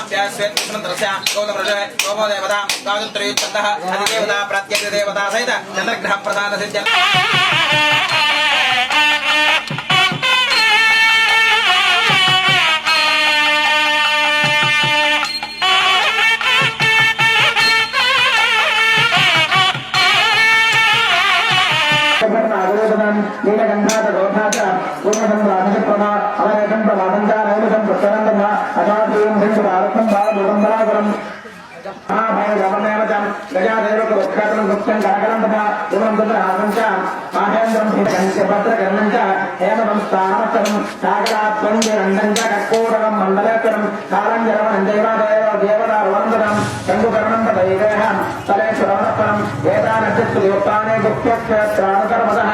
श्वेतकृष्णन्द्रस्य गौतमृषे सोमो देवता गावत्रयुच्छन्दः अधिदेवता प्रत्यग्रदेवता सहित चन्द्रग्रह प्रधान सिद्ध नीलगंधात दोषाच पूर्णसंप्राणिप्रभा अवनेकं प्रभावञ्च नैमिषं प्रसरन्दम अजातीयं सिंहभारतं भावभूतम्बरागरम् महाभैरवमेव च गजादेवकोत्कटं गुप्तं करकलं तथा पूर्णं तत्रहासं च माहेन्द्रं भद्रकर्णं च हेमवं स्थानमस्तकं सागरात्वं रण्डं च कर्पूरकं मण्डलेश्वरं कालञ्जरवनं जैवादेव देवतारुवन्दनं शङ्कुकर्णं तदैवेहं तलेश्वरमनःपरम् एतानचित्तुयोक्तानि गुप्त्यक्षत्राणकर्मतः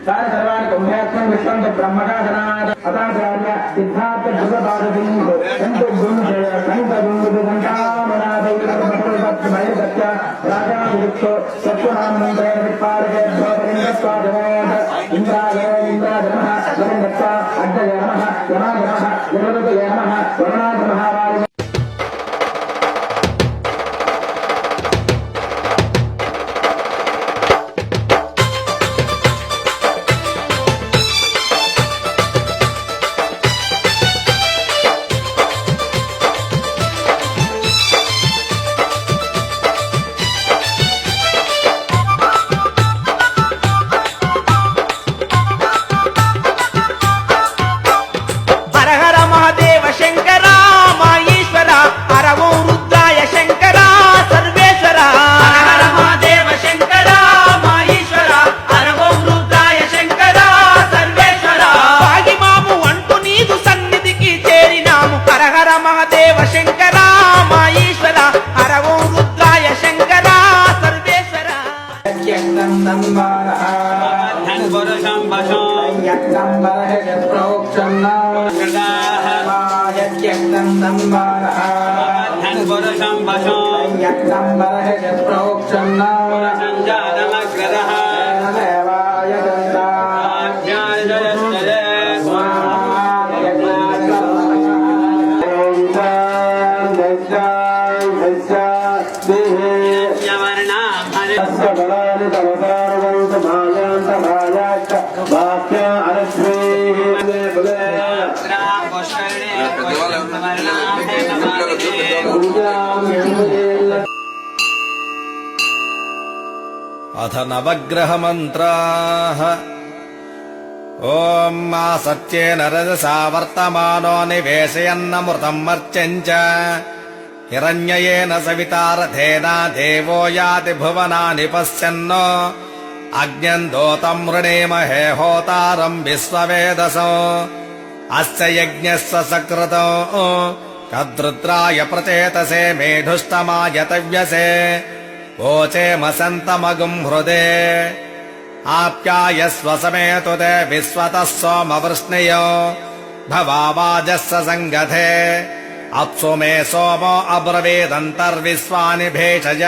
तानि सर्वाणि कुम्भ्यात्मन् विश्वं च ब्रह्मकाशनात् अताचार्य सिद्धार्थ ध्रुवपादसिंह संतुर्गुणकामनादैर्भद्रमैर्गत्य राजाभिरुक्षो चक्षुरामन्त्रेण वित्पादकेभ्योपरिङ्गत्वादमोद इन्द्राय इन्द्राजनः वरिङ्गत्वा अग्नय नमः यमाय नमः यमरुतये नमः वरुणाय नमः अथ नवग्रहमन्त्राः ॐ आसत्येन रजसा वर्तमानो निवेशयन्नमृतम् मर्त्यम् च हिरण्ययेन सविता रथेन देवो याति भुवनानि पश्यन्नो अग्न्यम् दोतम् वृणीमहे होतारम् विश्ववेदसो अस्य यज्ञस्य सकृतो तद्रुद्राय प्रचेतसे मेढुष्टमाय तव्यसे वोचेमसन्तमगुम् हृदे आप्यायस्व समेतु ते विश्वतः सोमवृष्णयो भवावाजस्य सङ्गथे अप्सु मे सोमो अब्रवीदन्तर्विश्वानि भेषज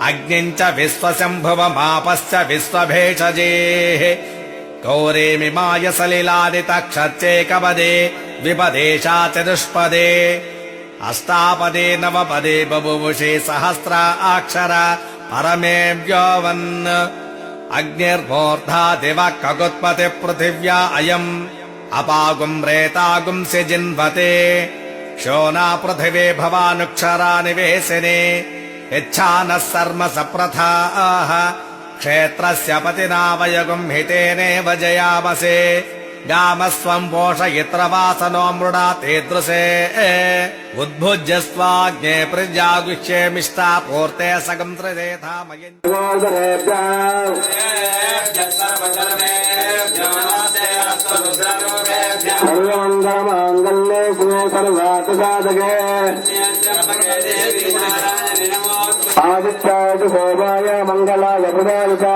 अग्निम् च विश्वशम्भुवमापश्च विश्वभेषजेः गौरीमिमाय सलिलानि तक्षच्चेकपदे विपदेशा चतुष्पदे अष्टापदे नवपदे बभुवुषे सहस्रा अक्षर परमे व्योवन् अग्निर्मूर्धा दिवः कगुत्पति पृथिव्या अयम् अपागुम् रेतागुम् सिजिन्वते शोना पृथिवे भवानुक्षरा निवेशिने इच्छानः सर्म सप्रथाः क्षेत्रस्य पतिना वयगुम् हितेनेव जयामसे गामस्वम् पोषयित्र वासनो मृडाते दृशे उद्भुज्य स्वाग्ने प्रजागुष्ये मिष्टा पूर्ते सगम् त्रिदेथा मयम् सर्वमङ्गलमाङ्गल्ये शिवे सर्वार्थसाधके आदित्याय शोभाय मङ्गलाय प्रदायिका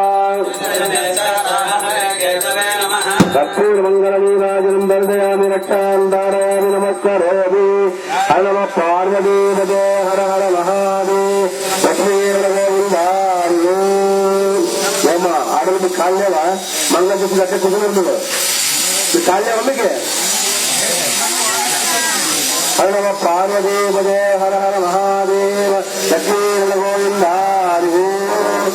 दक्षिणमङ्गलनीराजनं वर्धयामि रक्षां धारयामि नमस्करोमि हर नमः पार्वतीपते हर हर महादेव लक्ष्मीगोविन्दार्यो ఏమ ఆడలకు కాళ్ళేవా మంగళ చూసి కట్టే కుటుంబం కాళ్ళే అమ్మకే హర నమ పార్వదేవదే హర హర మహాదేవ లక్ష్మీరణ గోవింద హరి ఓం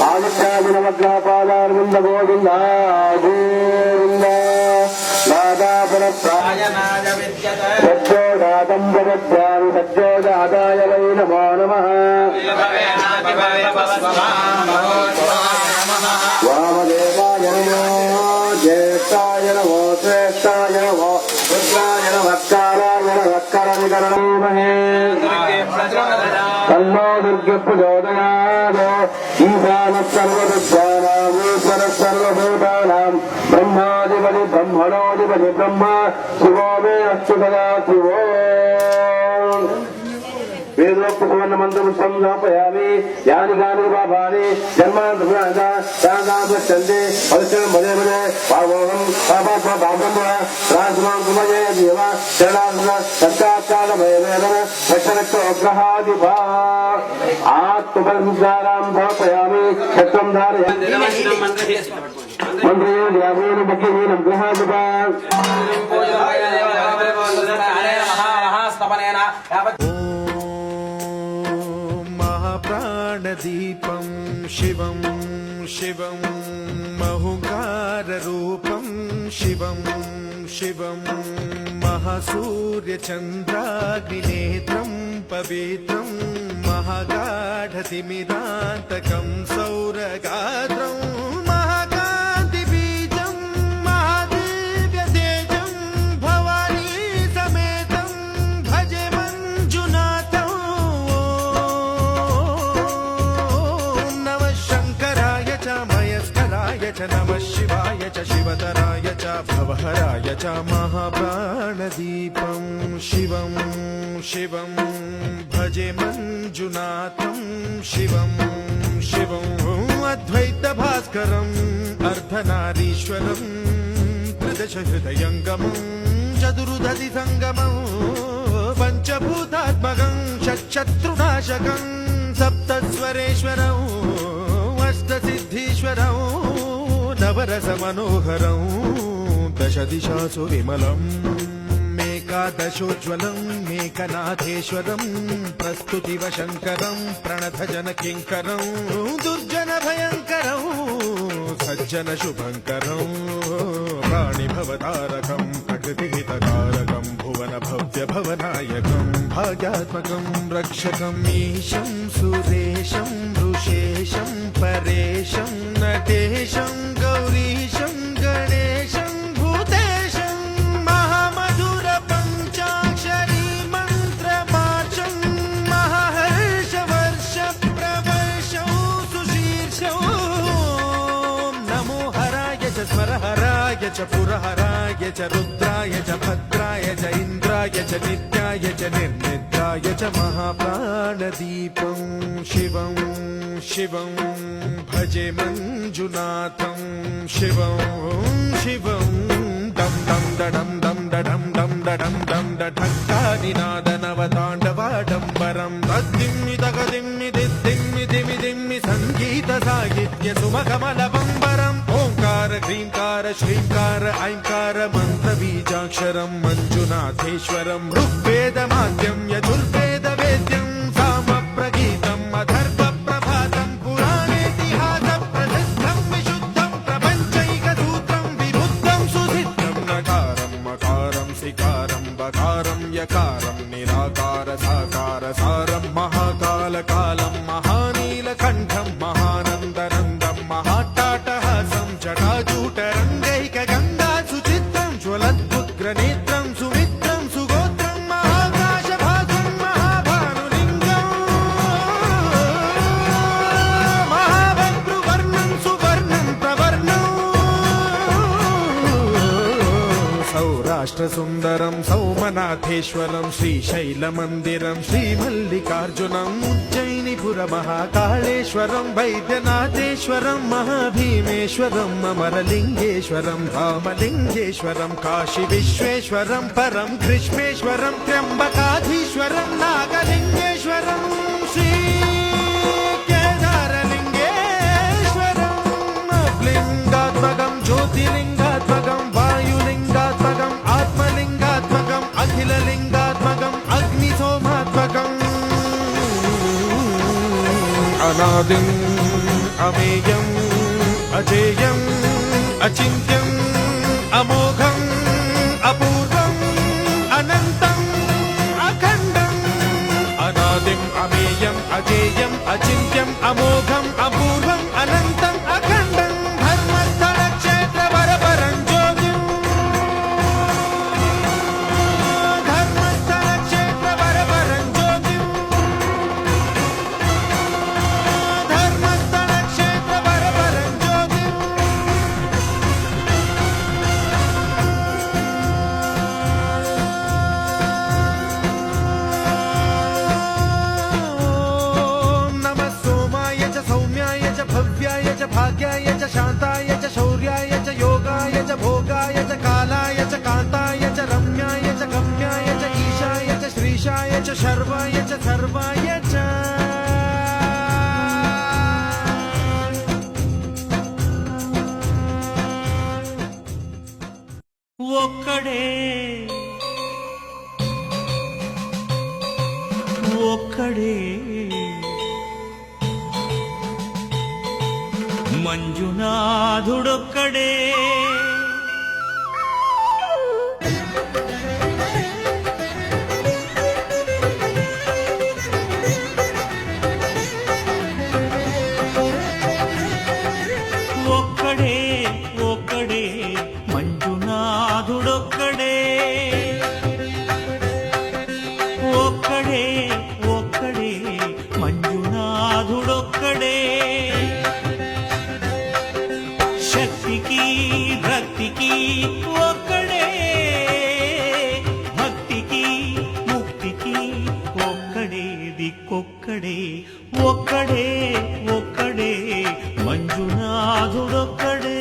ఆదిత్యాది నవగ్రహపాదారవింద గోవింద గోవింద నాదాపర సజ్జోజాతం జగద్యామి సజ్జోజాతాయ వై నమో నమః వామదేవాయ నమో జ్యేష్ఠాయ నమో శ్రేష్ఠాయ నమో రుద్రాయ నమస్కారాయ నమస్కర వికరణమహే తన్నో దుర్గ ప్రచోదయాత్ ఈశానః సర్వవిద్యానాం ఈశ్వరః సర్వభూతానాం బ్రహ్మాధిపతి బ్రహ్మణోధిపతి బ్రహ్మ శివో మే అస్తు సదా శివో వేదోక్త సువర్ణ మంత్రం సంస్థాపయామి యాని కాని పాపాని జన్మాంతే పరిశ్రమ మదే మదే పావోహం పాపాత్మ పాపం రాజమాం కుమయే దేవ శరణాసన సత్కాకాలమేన రక్షరక్ష అగ్రహాదిపా ఆత్మపరిచారాం సమర్పయామి క్షత్రం ధారయామి మంత్రయో ద్రావేణ ముఖ్యమైన గ్రహాదిపా ప్రాణదీపం శివం శివం మహుంకారరూపం శివం శివం మహాసూర్యచంద్రాగ్నినేత్రం పవిత్రం మహాగాఢతిమిరాంతకం సౌరగాత్రం మహాకాంతిబీజం మహాదివ్యతేజం భవానీ సమేతం భజే మంజునాథం నమః శివాయ చ శివతరాయ చ భవహరాయ చ మహాప్రాణదీపం శివం శివం భజే మంజునాథం శివం శివం అద్వైత భాస్కరం అర్ధనారీశ్వరం త్రిదశ హృదయంగమం చతురుదధి సంగమం పంచభూతాత్మకం షట్శత్రునాశకం సప్తస్వరేశ్వరం అష్టసిద్ధీశ్వరం నవరస మనోహరం దశ దిశాసు విమలం మేకాదశోజ్వలం మేకనాథేశ్వరం ప్రస్తుతివ శంకరం ప్రణత జన కింకరం దుర్జన భయంకరం సజ్జన శుభంకరం ప్రాణి భవతారకం ప్రకృతి హితకారకం భువన భవ్య భవనాయకం భాగ్యాత్మకం రక్షకం ఈశం సురేశం ఋషేశం పరేశం నటేశం గౌరీశం గణేశం భూతేశం మహామధుర పంచాక్షరీ మంత్రమార్చం మహాహర్ష వర్ష ప్రవర్షం సుశీర్షం నమో హరాయ చ స్మరహరాయ చ పురహరాయ చ రుద్రాయ చ భద్రాయ చ ఇంద్రాయ చ నిత్యాయ చ నిర్నిద్రాయ చ మహాప్రాణదీపం శివం శివం భజే మంజునాథం శివం శివం దం దం దడం దం దడం దం దడం దం దఠక్కాదినాదనవతాండవాడంబరం తద్దిమ్మి తగదిమ్మి దిద్దిమ్మి దిమి దిమ్మి సంగీత సాహిత్య సుమకమలబంబరం ఓంకార హ్రీంకార శ్రీంకార ఐంకార మంత్ర బీజాక్షరం మంజునాథేశ్వరం ఋగ్వేద మాద్యం యజుర్వేద వేద్యం సామ ప్రగీతం అధర్వ ప్రభాతం పురాణేతిహాస ప్రసిద్ధం విశుద్ధం ప్రపంచైక సూత్రం విబుద్ధం సుసిద్ధం నకారం మకారం సికారం బకారం యకారం నిరాకార సాకార సారం మహాకాల కాలం మహానీలకంఠం మహానందనందం మహాటాటహాసం జటాజూటరంగైక గంగా సుచిత్రం జ్వలద్వుగ్రనేత్రం సుమిత్రం సుగోత్రం మహాకాశభాసం మహాభానులింగం మహాభద్రువర్ణం సువర్ణం ప్రవర్ణం సౌరాష్ట్ర సుందరం సౌమనాథేశ్వరం శ్రీశైలమందిరం శ్రీమల్లికార్జునం ఉజ్జయినిపుర మహాకాళేశ్వరం వైద్యనాథేశ్వరం మహాభీమేశ్వరం అమరలింగేశ్వరం రామలింగేశ్వరం కాశీ విశ్వేశ్వరం పరం కృష్ణేశ్వరం త్ర్యంబకాధీశ్వరం నాగలింగేశ్వరం శ్రీ కేదారలింగేశ్వరం లింగాత్మకం జ్యోతిలింగాత్మకం వాయులింగాత్మకం ఆత్మలింగాత్మకం అఖిలలింగాత్మకం అనాదిం అమేయం అజేయం అచింత్యం అమోఘం అపూర్వం అనంతం అఖండం. అనాదిం అమేయం అజేయం అచింత్యం అమోఘం అపూర్వం అనంతం అఖండం. ధర్మస్థల క్షేత్ర వరపరం జ్యోతిం. ధర్మస్థల క్షేత్ర వరపరం జ్యోతిం. ధర్మస్థల క్షేత్ర వరపరం జ్యోతిం. नमः सोमाय च सौम्याय च भव्याय च भाग्याय च शान्ताय च शौर्याय च योगाय च भोगाय च कालाय च कान्ताय च रम्याय च गम्याय च ईशाय च श्रीशाय च शर्वाय च सर्वाय च. ఒక్కడే ఒక్కడే మంజునాథుడొక్కడే. ఒక్కడే ఒక్కడే మంజునాథుడొక్కడే. ఒక్కడే ఒక్కడే మంజునాథుడొక్కడే. శక్తికి రక్తికి ఒక్కడే. భక్తికి ముక్తికి ఒక్కడే. దిక్కొక్కడే ఒక్కడే ఒక్కడే మంజునాథుడొక్కడే.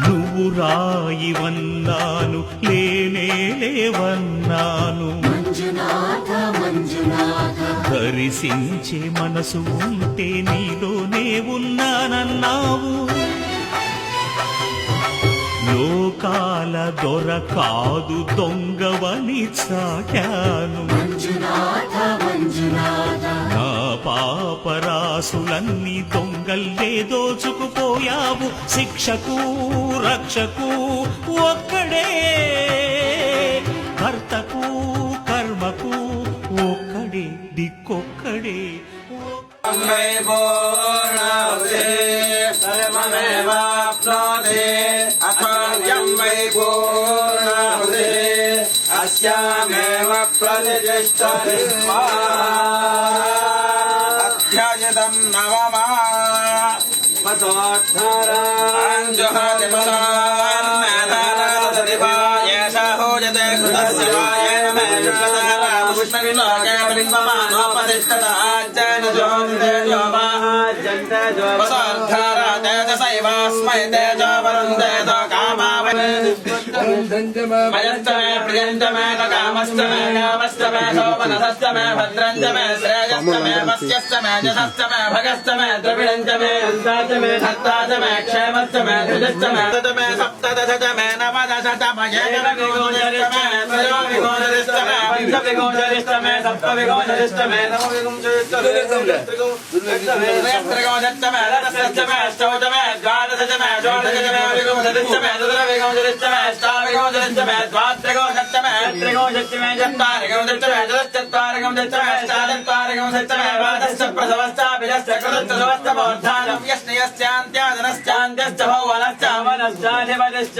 నువ్వు రాయివన్నాను లేనే లేవన్నాను. దర్శించే మనసు ఉంటే నీలోనే ఉన్నానన్నావు. లోకాల దొర కాదు దొంగవని చాటాను. నా పాపరాసులన్నీ దొంగల్లే దోచుకుపోయావు. శిక్షకు రక్షకు ఒక్కడే. భర్తకు కర్మకు ఒక్కడే. దిక్కొక్కడే. अस्यामेव प्रतिष्ठितम् नवमा मयस्तमे प्रियन्तमे कामस्तमे कामस्तमे शोभनस्तमे भद्रन्तमे श्रेयस्तमे वस्यस्तमे जसस्तमे भगस्तमे द्रविडन्तमे अन्तातमे धत्तातमे क्षेमस्तमे धृजस्तमे ततमे सप्तदशतमे नवदशतमे एकविंशतिस्तमे त्रयोविंशतिस्तमे पञ्चविंशतिस्तमे सप्तविंशतिस्तमे नवविंशतिस्तमे त्रिगोचतमे रजतस्तमे अष्टौतमे द्वादशतमे षोडशतमे विंशतिस्तमे चतुर्विंशतिस्तमे अष्टाविंशतिस्तमे द्वात्रिंशत्तमे त्रिंशत्तमे चत्वारिंशत्तमे चतुश्चत्वारिंशत्तमे अष्टाचत्वारिंशत्तमे द्वादश प्रसवश्चाभिजश्च कृतश्चतुष्टमोर्धानं यस्नयश्चान्त्यादनश्चान्त्यश्च भौवनश्च अमनश्चाधिपतिश्च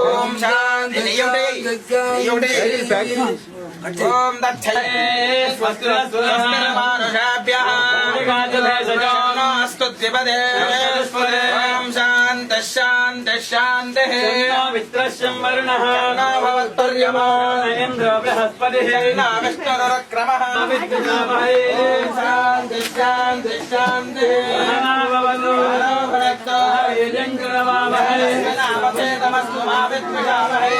ओम शांति ओम दक्षिणे स्वस्तिर्मानुषाभ्यः स्तुत्यपदे ओम शांति शान्ति शान्तिः वित्रश्यं वरुणः न भवत्पर्यमा इन्द्रो बृहस्पतिः न विष्णुरुक्रमः विद्युनामहे शान्ति शान्ति शान्तिः न भवतु भवतो हरिजङ्करमामहे नामधेतमस्तु मा विद्विषामहे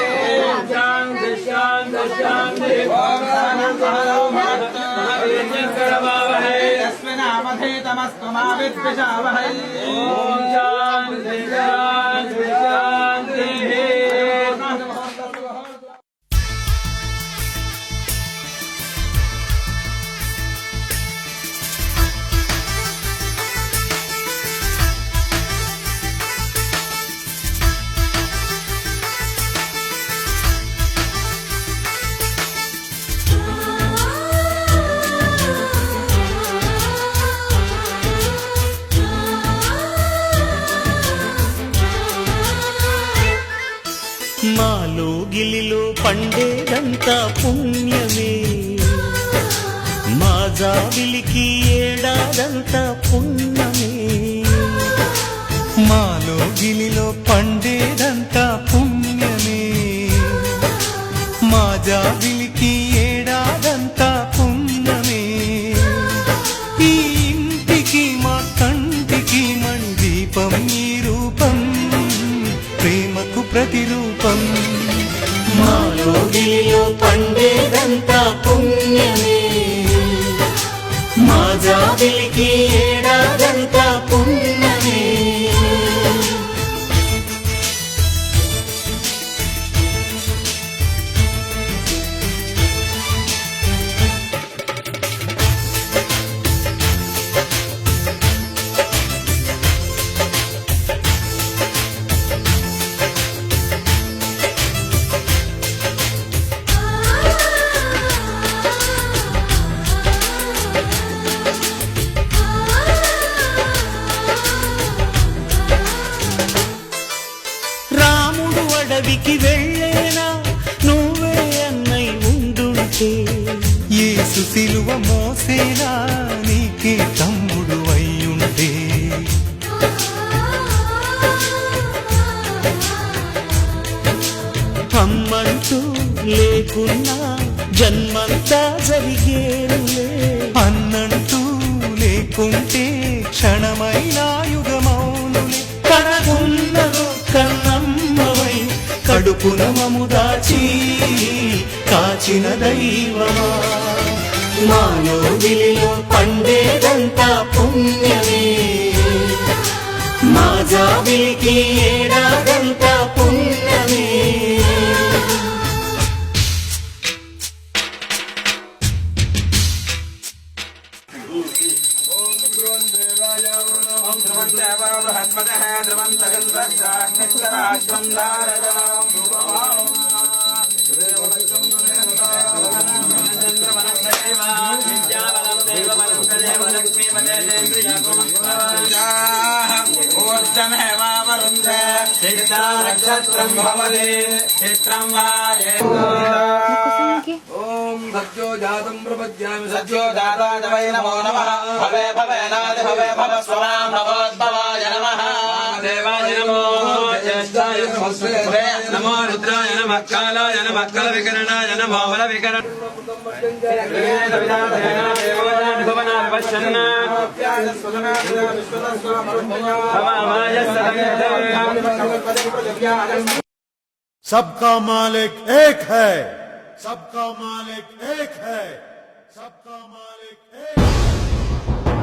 शान्ति शान्ति शान्तिः ॐ शान्तिः भवतु हरिजङ्करमामहे तस्मिन्नामधेतमस्तु मा विद्विषामहे ॐ शान्ति शान्ति शान्तिः మాలో గిలిలో పండేదంతా పుణ్యమే, మా జాబిలికి ఏడాదంతా పుణ్యమే. మాలో గిలిలో పండేదంతా పుణ్యమే, మా జాబిలికి ఏడాదంతా పుణ్యమే. ఈ ఇంటికి మా కంటికి మందీపం ఈ రూపం, ప్రేమకు ప్రతిరూపం. మాలో గిలిలో పండేదంతా పుణ్యమే, మా జాబిలికి ఏడాదంతా పుణ్యమే. రాముడు అడవికి వెళ్ళేనా నువ్వే అన్నై ఉండుంటే, యేసు సిలువ మోసేనా నీకే తమ్ముడు అయ్యుంటే. అమ్మంటూ లేకున్నా జన్మంతా జరిగేనులే. అన్నంటూ లేకుంటే క్షణమైనా యుగమౌనులే. కనకున్నదో కన్నమ్మవై కడుపున మము దాచి కాచిన దైవమా, మాలో గిలిలో పండేదంతా పుణ్యమే, మా జాబిలికి ఏడాదంతా పుణ్యమే. నక్షత్రం భవతి చిత్రం వాయే ఓం సత్యో జాతం ప్రపద్యామి సత్యో జాతాయ వై నమో నమః భవే భవేనాది భవే భవ స్వరాం నమోద్భవాయ నమః దేవాయ నమో జ్యేష్ఠాయ నమస్తే నమో రుద్రాయ నమః కాలాయ నమః కల వికరణాయ నమో బల వికరణ सबका मालिक एक है, सबका मालिक एक है, सबका मालिक एक है।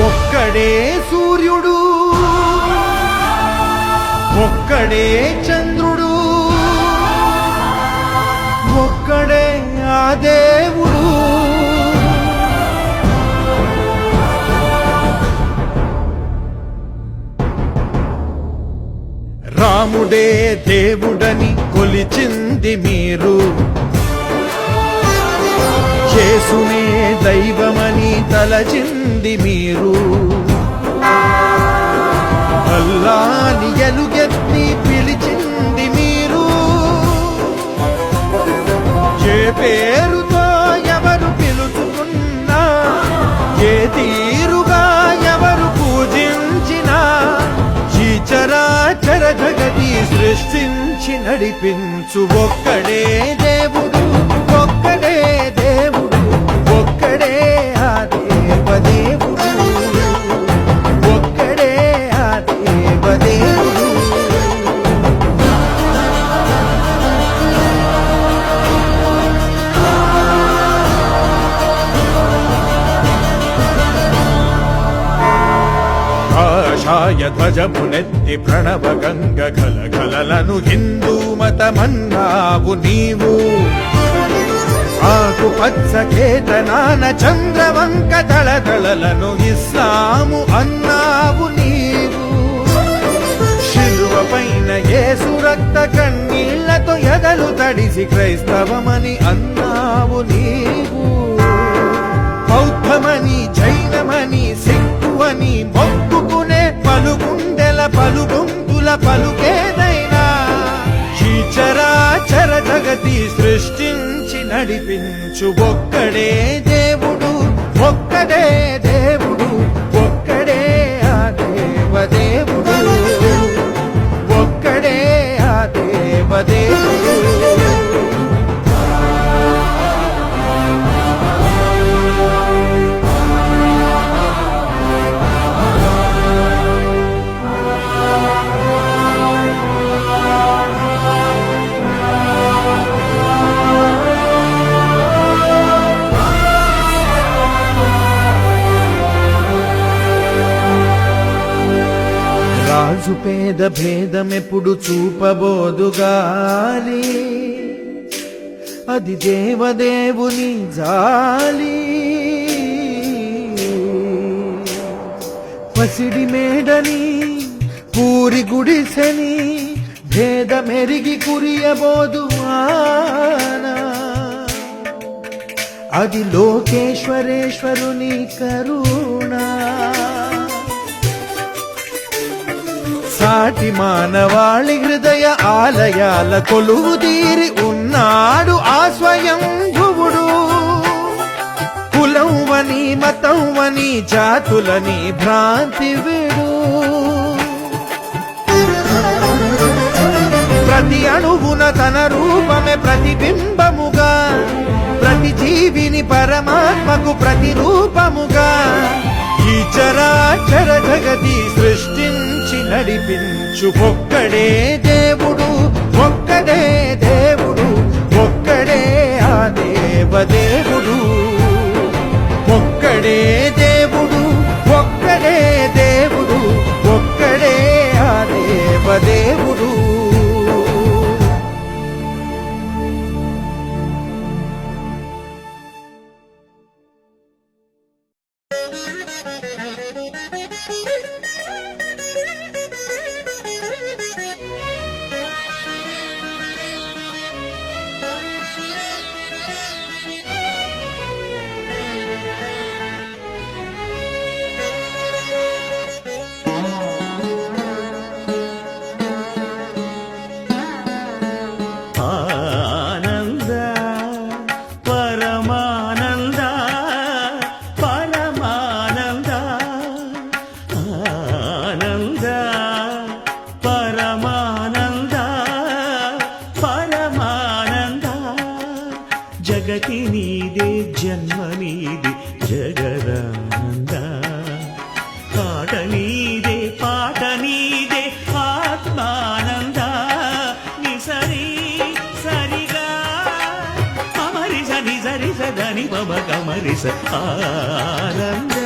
ఒక్కడే సూర్యుడు, ఒక్కడే చంద్రుడు, ఒక్కడే ఆ దేవుడు. రాముడే దేవుడని కొలిచింది మీరు, యేసునే దైవమని తలచింది మీరు. అల్లాని ఎలుగెత్తి పిలిచింది మీరు, పేరుతో ఎవరు పిలుచుకున్నా, ఏ తీరుగా ఎవరు పూజించినా, ఈ చరాచర జగతి సృష్టించి నడిపించు ఒక్కడే దేవుడు, ఒక్కడే దేవుడు, ఒక్కడే ఆ దేవదేవుడు, ఒక్కడే ఆ దేవదేవుడు. కాషాయ ధ్వజమునెత్తి ప్రణవ గంగ గలగలలను హిందూ మతమన్నావు నీవు, ఆకు పచ్చ కేతనాన చంద్రవంక దళదళలను ఇస్లాము అన్నావు నీవు, శిలువ పైన యేసు రక్త కన్నీళ్లతో ఎదలు తడిసి క్రైస్తవమని అన్నావు నీవు, బౌద్ధమని జైనమని సిక్కువని మొక్కుకునే పలుగుండెల పలుగొంతుల పలుకేదైనా, ఈ చరాచర జగతి సృష్టించి నడిపించు ఒక్కడే దేవుడు, ఒక్కడే దేవుడు, ఒక్కడే ఆ దేవదేవుడు, ఒక్కడే ఆ దేవదేవుడు. రాజు పేద భేదమెప్పుడు చూపబోదుగాలి, అది దేవదేవుని జాలి, పసిడి మేడని పూరి గుడిసెని భేదమెరిగి కురియబోదు ఆనా, అది లోకేశ్వరేశ్వరుని కరుణ, సాటి మానవాళి హృదయ ఆలయాల కొలువు తీరి ఉన్నాడు ఆ స్వయం భువుడు, కులం వని మతం వని జాతులని భ్రాంతి విడు, ప్రతి అణువున తన రూపమే ప్రతిబింబముగా, ప్రతి జీవిని పరమాత్మకు ప్రతిరూపముగా, ఈ చరాచర జగతి సృష్టించి నడిపించు ఒక్కడే దేవుడు, ఒక్కడే దేవుడు, ఒక్కడే ఆ దేవదేవుడు, ఒక్కడే దేవుడు, ఒక్కడే దేవుడు, ఒక్కడే ఆ దేవదేవుడు. జగతి నీదే జన్మ నీదే జగదానంద, ఆట నీదే పాట నీదే ఆత్మానంద, నిసరి సరిగా అమరి సరి సరి సదని మమ కమరిస ఆనంద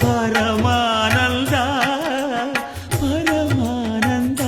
పరమానంద పరమానంద.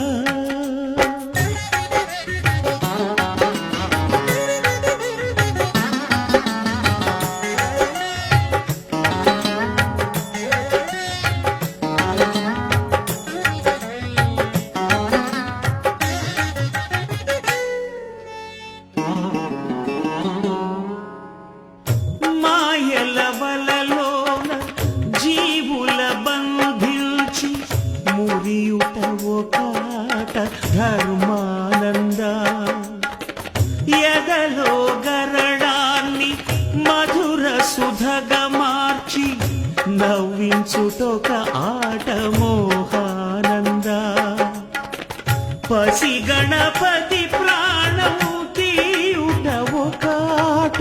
ధర్మానంద ఎదలో పలుకగా మార్చి నవ్వించుటొక ఆట మోహానంద పసి గణపతి ప్రాణము తీయుట ఒక ఆట